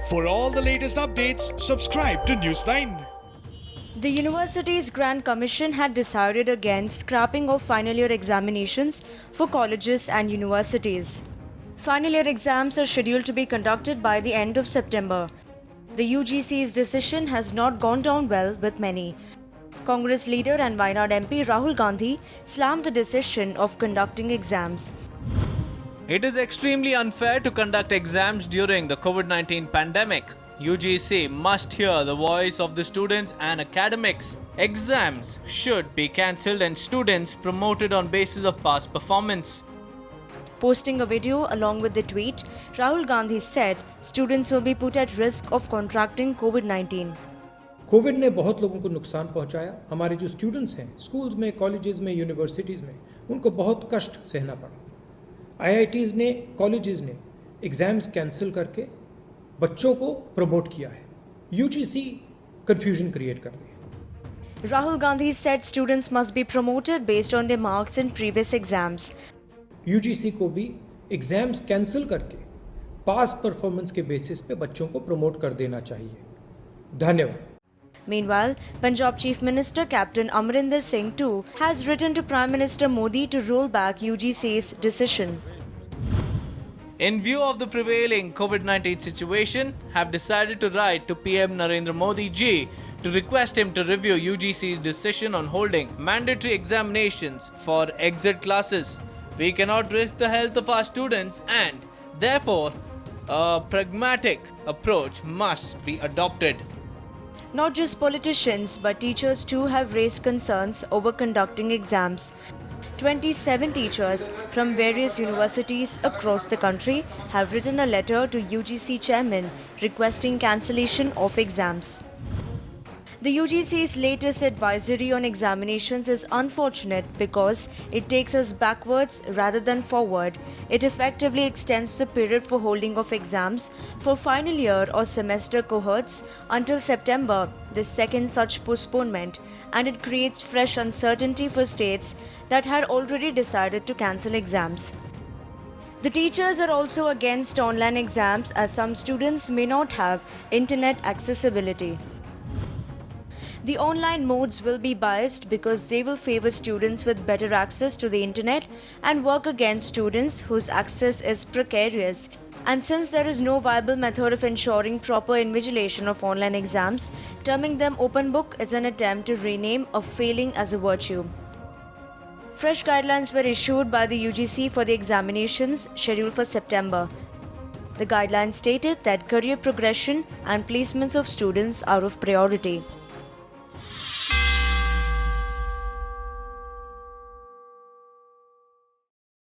For all the latest updates, subscribe to News9. The University's Grand Commission had decided against scrapping of final year examinations for colleges and universities. Final year exams are scheduled to be conducted by the end of September. The UGC's decision has not gone down well with many. Congress leader and Wayanad MP Rahul Gandhi slammed the decision of conducting exams. It is extremely unfair to conduct exams during the COVID-19 pandemic. UGC must hear the voice of the students and academics. Exams should be cancelled and students promoted on basis of past performance. Posting a video along with the tweet, Rahul Gandhi said students will be put at risk of contracting COVID-19. Covid ने बहुत लोगों को नुकसान पहुंचाया। हमारे जो students हैं schools में, कॉलेजेस में, यूनिवर्सिटीज़ में, उनको बहुत कष्ट सहना पड़ा। आईआईटीज़ ने, कॉलेजेस ने एग्ज़ाम्स कैंसिल करके बच्चों को प्रमोट किया है। यूजीसी कंफ्यूजन क्रिएट कर रही है। Rahul Gandhi said students must be promoted based on their marks in previous exams. UGC को भी एग्ज़ाम्स कैंसिल करके पास परफॉर्मेंस के बेसिस पे बच्चों को प्रमोट कर देना चाहिए। धन्यवाद। Meanwhile, Punjab Chief Minister Captain Amarinder Singh too has written to Prime Minister Modi to roll back UGC's decision. In view of the prevailing COVID-19 situation, have decided to write to PM Narendra Modi ji to request him to review UGC's decision on holding mandatory examinations for exit classes. We cannot risk the health of our students and, therefore, a pragmatic approach must be adopted. Not just politicians, but teachers too have raised concerns over conducting exams. 27 teachers from various universities across the country have written a letter to UGC chairman requesting cancellation of exams. The UGC's latest advisory on examinations is unfortunate because it takes us backwards rather than forward. It effectively extends the period for holding of exams for final year or semester cohorts until September, the second such postponement, and it creates fresh uncertainty for states that had already decided to cancel exams. The teachers are also against online exams as some students may not have internet accessibility. The online modes will be biased because they will favor students with better access to the internet and work against students whose access is precarious. And since there is no viable method of ensuring proper invigilation of online exams, terming them open book is an attempt to rename a failing as a virtue. Fresh guidelines were issued by the UGC for the examinations scheduled for September. The guidelines stated that career progression and placements of students are of priority.